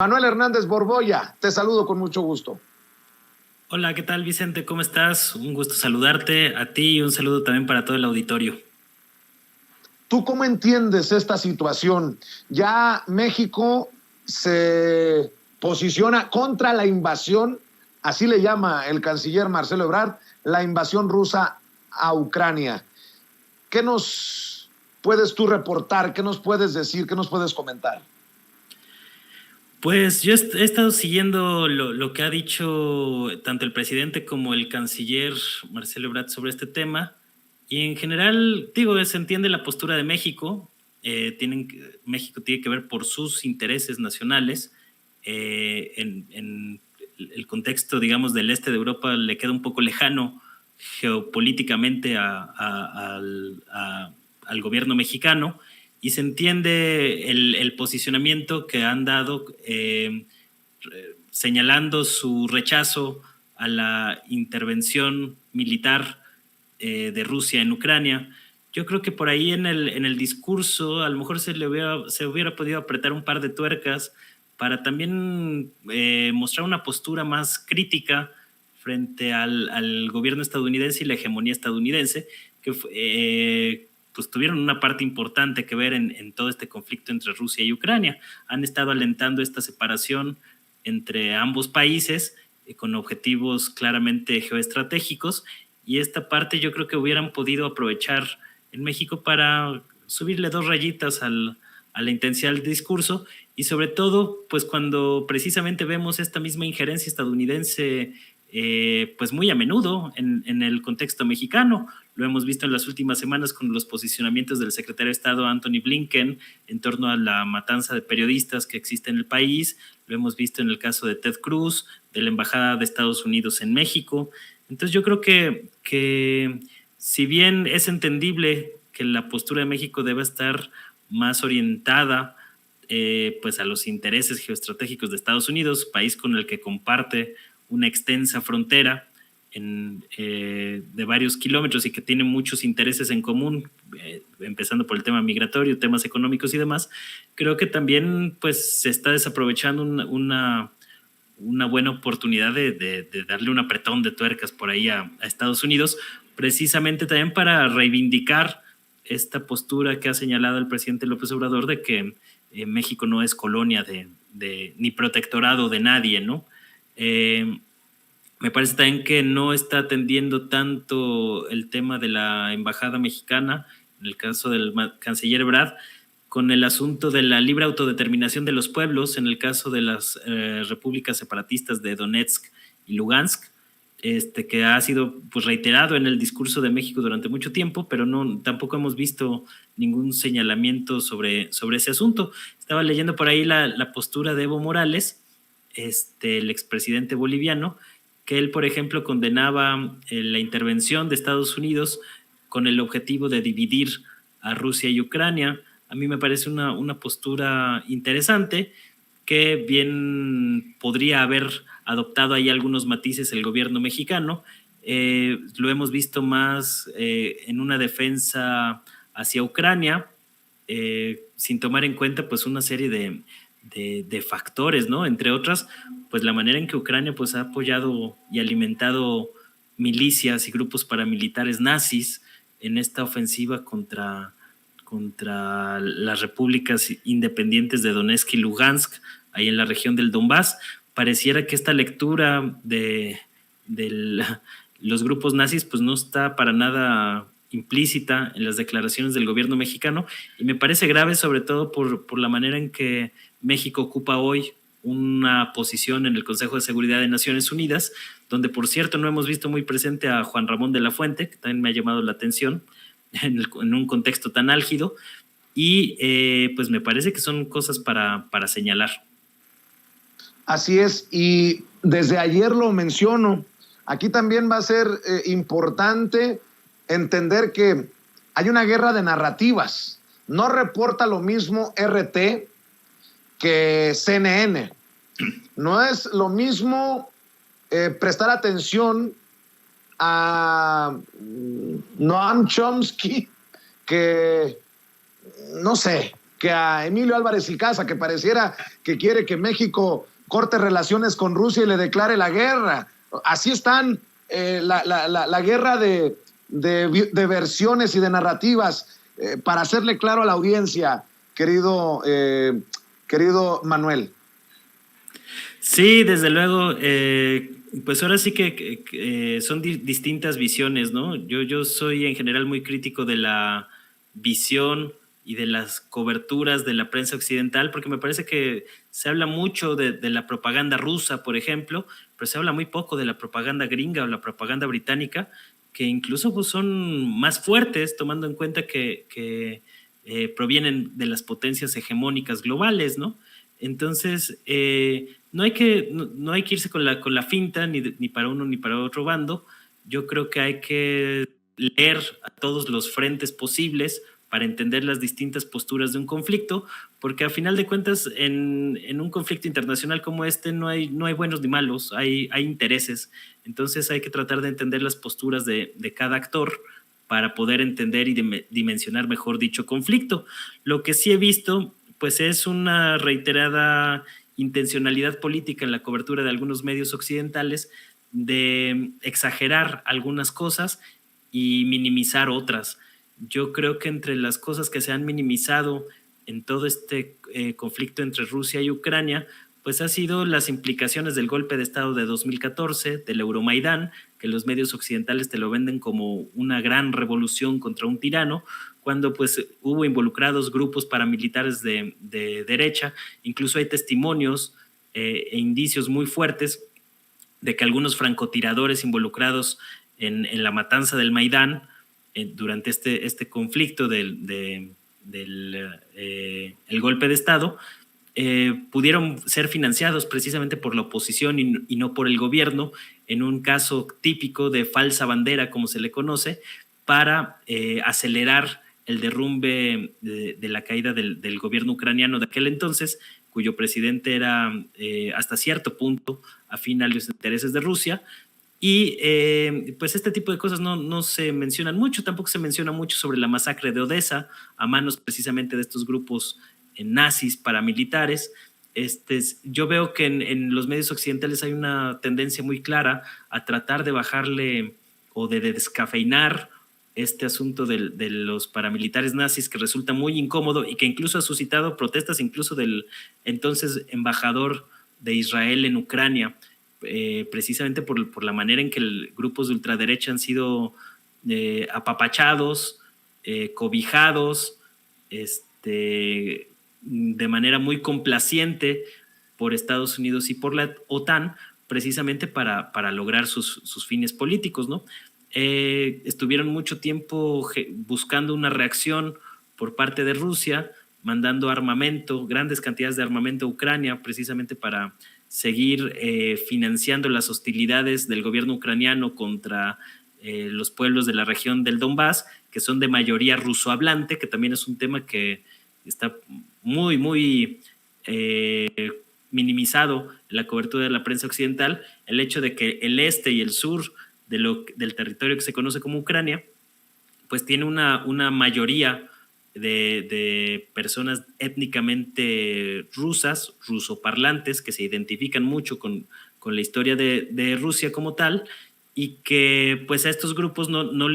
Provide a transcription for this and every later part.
Manuel Hernández Borboya, te saludo con mucho gusto. Hola, ¿qué tal, Vicente? ¿Cómo estás? Un gusto saludarte a ti y un saludo también para todo el auditorio. ¿Tú cómo entiendes esta situación? Ya México se posiciona contra la invasión, así le llama el canciller Marcelo Ebrard, la invasión rusa a Ucrania. ¿Qué nos puedes tú reportar? ¿Qué nos puedes decir? ¿Qué nos puedes comentar? Pues yo he estado siguiendo lo que ha dicho tanto el presidente como el canciller Marcelo Ebrard sobre este tema, y en general, digo, se entiende la postura de México. México tiene que ver por sus intereses nacionales. En el contexto, digamos, del este de Europa le queda un poco lejano geopolíticamente al gobierno mexicano, y se entiende el posicionamiento que han dado, señalando su rechazo a la intervención militar de Rusia en Ucrania. Yo creo que por ahí en el discurso a lo mejor se hubiera podido apretar un par de tuercas para también mostrar una postura más crítica frente al gobierno estadounidense y la hegemonía estadounidense, que pues tuvieron una parte importante que ver en todo este conflicto entre Rusia y Ucrania. Han estado alentando esta separación entre ambos países con objetivos claramente geoestratégicos, y esta parte yo creo que hubieran podido aprovechar en México para subirle dos rayitas a la intensidad del discurso, y sobre todo pues cuando precisamente vemos esta misma injerencia estadounidense pues muy a menudo en el contexto mexicano. Lo hemos visto en las últimas semanas con los posicionamientos del secretario de Estado Antony Blinken en torno a la matanza de periodistas que existe en el país. Lo hemos visto en el caso de Ted Cruz, de la Embajada de Estados Unidos en México. Entonces yo creo que si bien es entendible que la postura de México debe estar más orientada pues a los intereses geoestratégicos de Estados Unidos, país con el que comparte una extensa frontera de varios kilómetros y que tiene muchos intereses en común, empezando por el tema migratorio, temas económicos y demás. Creo que también pues se está desaprovechando una buena oportunidad de darle un apretón de tuercas por ahí a Estados Unidos, precisamente también para reivindicar esta postura que ha señalado el presidente López Obrador de que México no es colonia ni protectorado de nadie, ¿no? Me parece también que no está atendiendo tanto el tema de la embajada mexicana, en el caso del canciller Ebrard, con el asunto de la libre autodeterminación de los pueblos, en el caso de las repúblicas separatistas de Donetsk y Lugansk, que ha sido pues reiterado en el discurso de México durante mucho tiempo, pero tampoco hemos visto ningún señalamiento sobre ese asunto. Estaba leyendo por ahí la postura de Evo Morales, el expresidente boliviano, que él, por ejemplo, condenaba la intervención de Estados Unidos con el objetivo de dividir a Rusia y Ucrania. A mí me parece una postura interesante, que bien podría haber adoptado ahí algunos matices el gobierno mexicano. Lo hemos visto más en una defensa hacia Ucrania, sin tomar en cuenta pues una serie de factores, ¿no? Entre otras, pues la manera en que Ucrania pues ha apoyado y alimentado milicias y grupos paramilitares nazis en esta ofensiva contra las repúblicas independientes de Donetsk y Lugansk, ahí en la región del Donbass. Pareciera que esta lectura de los grupos nazis pues no está para nada implícita en las declaraciones del gobierno mexicano, y me parece grave sobre todo por la manera en que México ocupa hoy una posición en el Consejo de Seguridad de Naciones Unidas, donde por cierto no hemos visto muy presente a Juan Ramón de la Fuente, que también me ha llamado la atención en un contexto tan álgido, y pues me parece que son cosas para señalar. Así es, y desde ayer lo menciono, aquí también va a ser importante entender que hay una guerra de narrativas. No reporta lo mismo RT que CNN. No es lo mismo prestar atención a Noam Chomsky que, no sé, que a Emilio Álvarez y Casa, que pareciera que quiere que México corte relaciones con Rusia y le declare la guerra. Así están la guerra de versiones y de narrativas. Para hacerle claro a la audiencia, querido Manuel. Sí, desde luego. Pues ahora sí que son distintas visiones, ¿no? Yo soy en general muy crítico de la visión y de las coberturas de la prensa occidental, porque me parece que se habla mucho de la propaganda rusa, por ejemplo, pero se habla muy poco de la propaganda gringa o la propaganda británica, que incluso pues, son más fuertes, tomando en cuenta que provienen de las potencias hegemónicas globales, ¿no? Entonces, no hay que irse con la finta ni para uno ni para otro bando. Yo creo que hay que leer a todos los frentes posibles para entender las distintas posturas de un conflicto, porque a final de cuentas en un conflicto internacional como este no hay buenos ni malos, hay intereses. Entonces hay que tratar de entender las posturas de cada actor para poder entender y dimensionar mejor dicho conflicto. Lo que sí he visto pues es una reiterada intencionalidad política en la cobertura de algunos medios occidentales de exagerar algunas cosas y minimizar otras. Yo creo que entre las cosas que se han minimizado en todo este conflicto entre Rusia y Ucrania, pues ha sido las implicaciones del golpe de Estado de 2014, del Euromaidán, que los medios occidentales te lo venden como una gran revolución contra un tirano, cuando pues hubo involucrados grupos paramilitares de derecha. Incluso hay testimonios e indicios muy fuertes de que algunos francotiradores involucrados en la matanza del Maidán durante este conflicto del golpe de Estado pudieron ser financiados precisamente por la oposición y no por el gobierno, en un caso típico de falsa bandera, como se le conoce, para acelerar el derrumbe de la caída del gobierno ucraniano de aquel entonces, cuyo presidente era hasta cierto punto afín a los intereses de Rusia. Y pues este tipo de cosas no se mencionan mucho, tampoco se menciona mucho sobre la masacre de Odessa a manos precisamente de estos grupos nazis paramilitares. Yo veo que en los medios occidentales hay una tendencia muy clara a tratar de bajarle o de descafeinar este asunto de los paramilitares nazis, que resulta muy incómodo y que incluso ha suscitado protestas incluso del entonces embajador de Israel en Ucrania, precisamente por la manera en que grupos de ultraderecha han sido apapachados, cobijados, de manera muy complaciente por Estados Unidos y por la OTAN, precisamente para lograr sus fines políticos, ¿no? Estuvieron mucho tiempo buscando una reacción por parte de Rusia, mandando armamento, grandes cantidades de armamento a Ucrania, precisamente para seguir financiando las hostilidades del gobierno ucraniano contra los pueblos de la región del Donbass, que son de mayoría rusohablante, que también es un tema que está muy minimizado en la cobertura de la prensa occidental, el hecho de que el este y el sur del territorio que se conoce como Ucrania, pues tiene una mayoría de personas étnicamente rusas, rusoparlantes, que se identifican mucho con la historia de Rusia como tal, y que pues a estos grupos no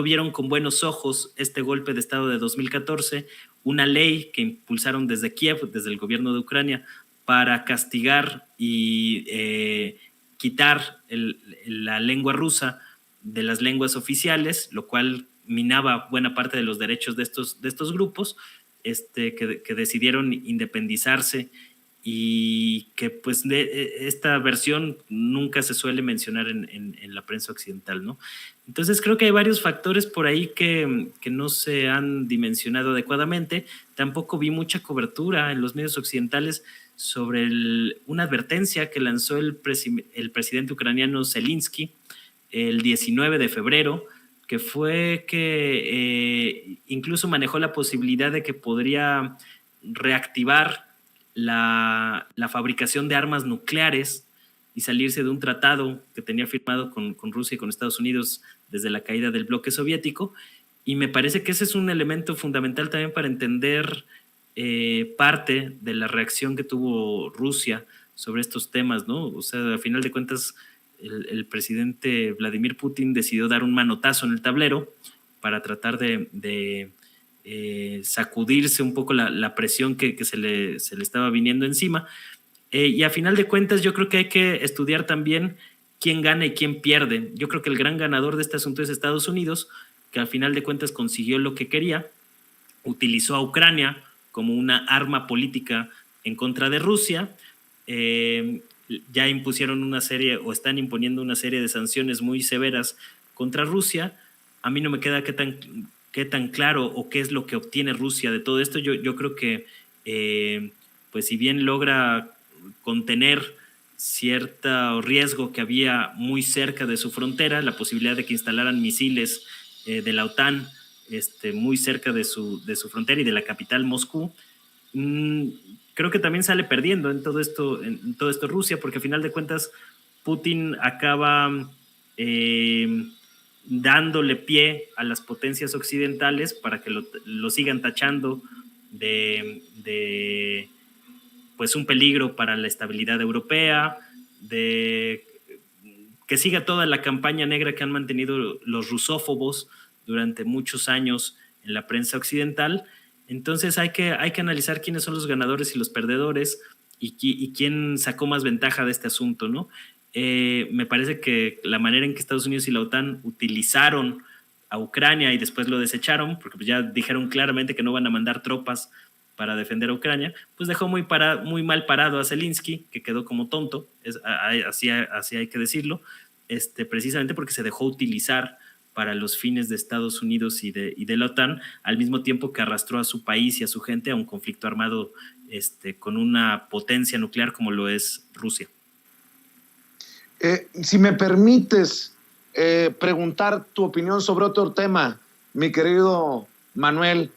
vieron con buenos ojos este golpe de Estado de 2014, una ley que impulsaron desde Kiev, desde el gobierno de Ucrania, para castigar y quitar la lengua rusa de las lenguas oficiales, lo cual minaba buena parte de los derechos de estos grupos, que decidieron independizarse, y que pues esta versión nunca se suele mencionar en la prensa occidental, ¿no? Entonces creo que hay varios factores por ahí que no se han dimensionado adecuadamente. Tampoco vi mucha cobertura en los medios occidentales sobre una advertencia que lanzó el presidente ucraniano Zelensky el 19 de febrero, que fue que incluso manejó la posibilidad de que podría reactivar la fabricación de armas nucleares y salirse de un tratado que tenía firmado con Rusia y con Estados Unidos desde la caída del bloque soviético, Y me parece que ese es un elemento fundamental también para entender parte de la reacción que tuvo Rusia sobre estos temas, ¿no? O sea, a final de cuentas, el presidente Vladimir Putin decidió dar un manotazo en el tablero para tratar de sacudirse un poco la presión que se le estaba viniendo encima. Y a final de cuentas, yo creo que hay que estudiar también quién gana y quién pierde. Yo creo que el gran ganador de este asunto es Estados Unidos, que al final de cuentas consiguió lo que quería, utilizó a Ucrania como una arma política en contra de Rusia. Ya impusieron una serie o están imponiendo una serie de sanciones muy severas contra Rusia. A mí no me queda qué tan claro o qué es lo que obtiene Rusia de todo esto. Yo creo que pues si bien logra contener cierto riesgo que había muy cerca de su frontera, la posibilidad de que instalaran misiles de la OTAN muy cerca de su frontera y de la capital Moscú, creo que también sale perdiendo en todo esto Rusia, porque a final de cuentas Putin acaba dándole pie a las potencias occidentales para que lo sigan tachando de pues un peligro para la estabilidad europea, de que siga toda la campaña negra que han mantenido los rusófobos durante muchos años en la prensa occidental. Entonces hay que analizar quiénes son los ganadores y los perdedores y quién sacó más ventaja de este asunto, ¿no? Me parece que la manera en que Estados Unidos y la OTAN utilizaron a Ucrania y después lo desecharon, porque ya dijeron claramente que no van a mandar tropas para defender a Ucrania, pues dejó muy mal parado a Zelensky, que quedó como tonto, así hay que decirlo, precisamente porque se dejó utilizar para los fines de Estados Unidos y de la OTAN, al mismo tiempo que arrastró a su país y a su gente a un conflicto armado con una potencia nuclear como lo es Rusia. Si me permites preguntar tu opinión sobre otro tema, mi querido Manuel,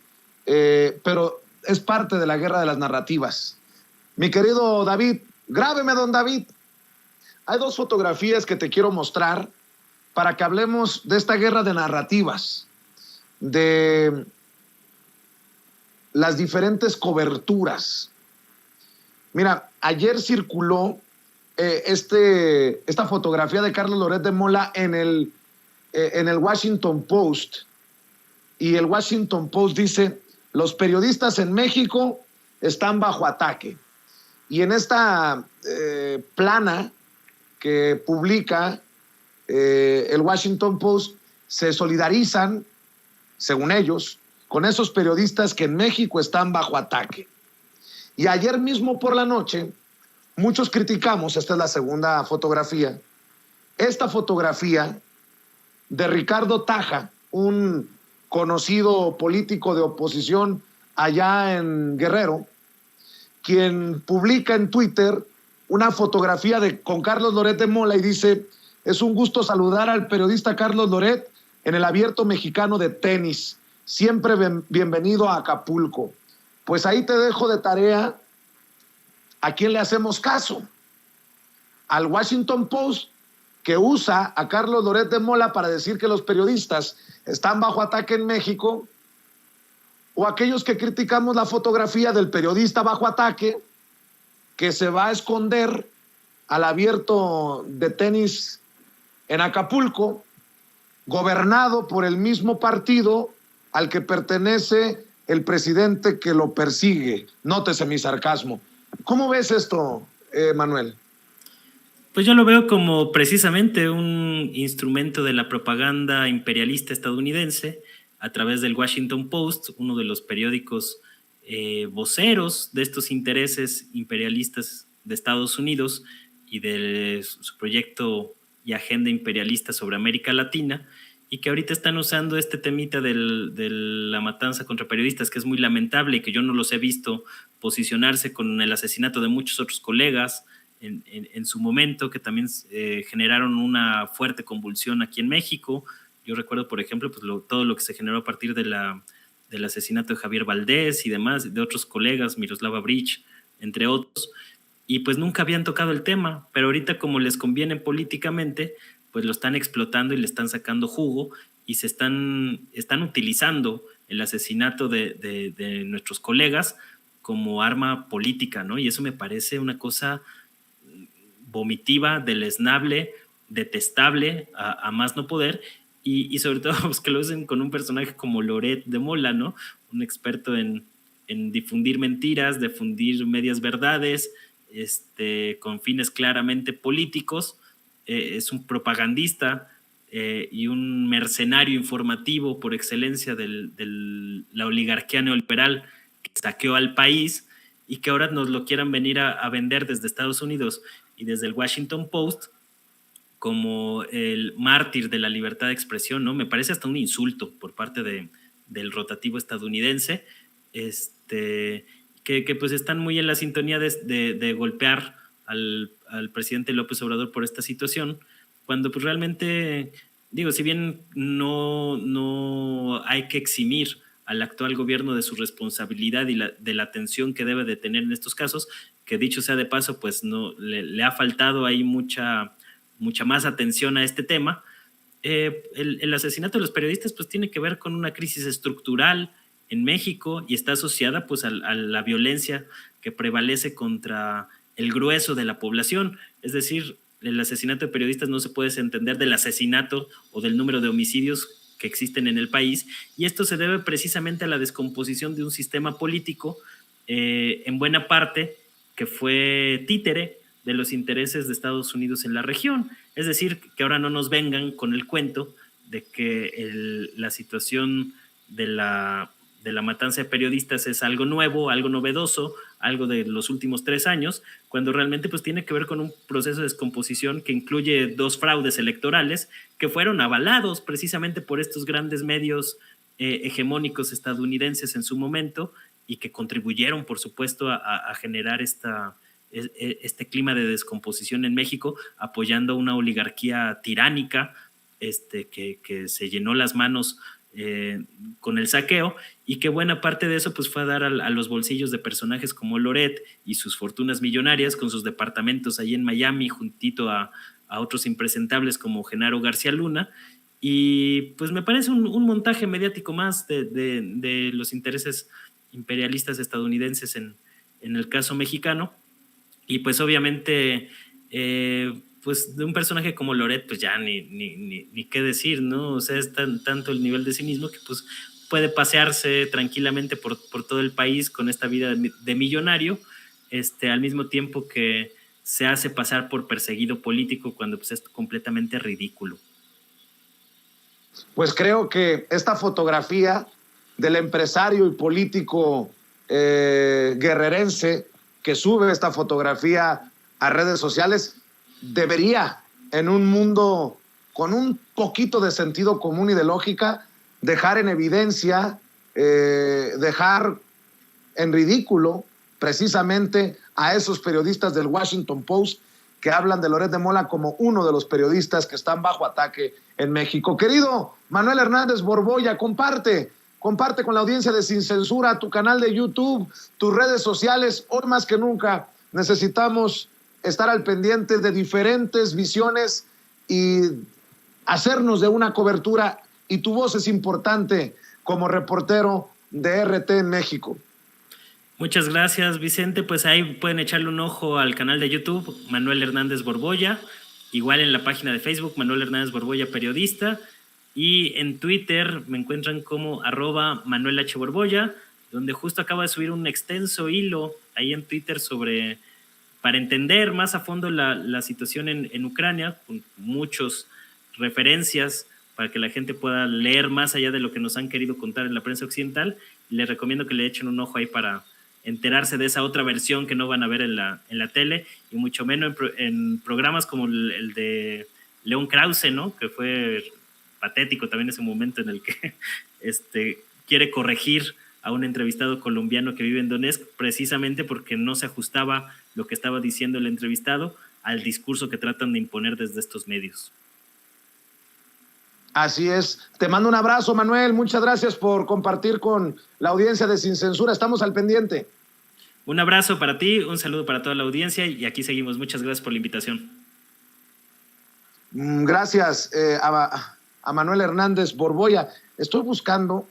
pero es parte de la guerra de las narrativas. Mi querido David, grábeme, don David. Hay dos fotografías que te quiero mostrar para que hablemos de esta guerra de narrativas, de las diferentes coberturas. Mira, ayer circuló esta fotografía de Carlos Loret de Mola en el Washington Post, y el Washington Post dice: los periodistas en México están bajo ataque. Y en esta plana que publica el Washington Post, se solidarizan, según ellos, con esos periodistas que en México están bajo ataque. Y ayer mismo por la noche, muchos criticamos, esta es la segunda fotografía, esta fotografía de Ricardo Taja, un conocido político de oposición allá en Guerrero, quien publica en Twitter una fotografía con Carlos Loret de Mola y dice: es un gusto saludar al periodista Carlos Loret en el Abierto Mexicano de Tenis. Siempre bienvenido a Acapulco. Pues ahí te dejo de tarea a quién le hacemos caso. Al Washington Post, que usa a Carlos Loret de Mola para decir que los periodistas están bajo ataque en México, o aquellos que criticamos la fotografía del periodista bajo ataque que se va a esconder al Abierto de Tenis en Acapulco, gobernado por el mismo partido al que pertenece el presidente que lo persigue. Nótese mi sarcasmo. ¿Cómo ves esto, Manuel? Pues yo lo veo como precisamente un instrumento de la propaganda imperialista estadounidense a través del Washington Post, uno de los periódicos voceros de estos intereses imperialistas de Estados Unidos y de su proyecto y agenda imperialista sobre América Latina, y que ahorita están usando este temita de la matanza contra periodistas, que es muy lamentable y que yo no los he visto posicionarse con el asesinato de muchos otros colegas en su momento, que también generaron una fuerte convulsión aquí en México. Yo recuerdo, por ejemplo, pues todo lo que se generó a partir del asesinato de Javier Valdés y demás, de otros colegas, Miroslava Bridge, entre otros, y pues nunca habían tocado el tema, pero ahorita como les conviene políticamente, pues lo están explotando y le están sacando jugo, y se están utilizando el asesinato de nuestros colegas como arma política, ¿no? Y eso me parece una cosa vomitiva, deleznable, detestable, a más no poder, y sobre todo pues, que lo hacen con un personaje como Loret de Mola, ¿no? Un experto en difundir mentiras, difundir medias verdades, con fines claramente políticos, es un propagandista y un mercenario informativo por excelencia de la oligarquía neoliberal que saqueó al país y que ahora nos lo quieran venir a vender desde Estados Unidos y desde el Washington Post como el mártir de la libertad de expresión, ¿no? Me parece hasta un insulto por parte del rotativo estadounidense, que pues están muy en la sintonía de golpear al presidente López Obrador por esta situación, cuando pues realmente, digo, si bien no hay que eximir al actual gobierno de su responsabilidad y de la atención que debe de tener en estos casos, que dicho sea de paso, pues no le ha faltado ahí mucha más atención a este tema. El asesinato de los periodistas pues tiene que ver con una crisis estructural en México y está asociada pues a la violencia que prevalece contra el grueso de la población. Es decir, el asesinato de periodistas no se puede entender del asesinato o del número de homicidios que existen en el país, y esto se debe precisamente a la descomposición de un sistema político en buena parte que fue títere de los intereses de Estados Unidos en la región. Es decir, que ahora no nos vengan con el cuento de que la situación de la matanza de periodistas es algo nuevo, algo novedoso, algo de los últimos 3 años, cuando realmente pues tiene que ver con un proceso de descomposición que incluye 2 fraudes electorales que fueron avalados precisamente por estos grandes medios hegemónicos estadounidenses en su momento y que contribuyeron, por supuesto, a generar este clima de descomposición en México, apoyando a una oligarquía tiránica que se llenó las manos con el saqueo, y que buena parte de eso pues fue a dar a los bolsillos de personajes como Loret y sus fortunas millonarias con sus departamentos ahí en Miami juntito a otros impresentables como Genaro García Luna. Y pues me parece un montaje mediático más de los intereses imperialistas estadounidenses en el caso mexicano. Y pues obviamente pues de un personaje como Loret pues ya ni qué decir, ¿no? O sea, es tanto el nivel de cinismo que pues puede pasearse tranquilamente por todo el país con esta vida de millonario, al mismo tiempo que se hace pasar por perseguido político cuando pues es completamente ridículo. Pues creo que esta fotografía del empresario y político guerrerense que sube esta fotografía a redes sociales debería, en un mundo con un poquito de sentido común y de lógica, dejar en evidencia, dejar en ridículo precisamente a esos periodistas del Washington Post que hablan de Loret de Mola como uno de los periodistas que están bajo ataque en México. Querido Manuel Hernández Borboya, comparte con la audiencia de Sin Censura tu canal de YouTube, tus redes sociales. Hoy más que nunca necesitamos estar al pendiente de diferentes visiones y hacernos de una cobertura, y tu voz es importante como reportero de RT en México. Muchas gracias, Vicente. Pues ahí pueden echarle un ojo al canal de YouTube, Manuel Hernández Borboya, igual en la página de Facebook, Manuel Hernández Borboya Periodista, y en Twitter me encuentran como @ManuelH Borboya, donde justo acaba de subir un extenso hilo ahí en Twitter para entender más a fondo la situación en Ucrania, con muchas referencias para que la gente pueda leer más allá de lo que nos han querido contar en la prensa occidental. Les recomiendo que le echen un ojo ahí para enterarse de esa otra versión que no van a ver en la tele, y mucho menos en programas como el de León Krause, ¿no? Que fue patético también ese momento en el que quiere corregir a un entrevistado colombiano que vive en Donetsk, precisamente porque no se ajustaba lo que estaba diciendo el entrevistado al discurso que tratan de imponer desde estos medios. Así es. Te mando un abrazo, Manuel. Muchas gracias por compartir con la audiencia de Sin Censura. Estamos al pendiente. Un abrazo para ti, un saludo para toda la audiencia, y aquí seguimos. Muchas gracias por la invitación. Gracias a Manuel Hernández Borboya. Estoy buscando...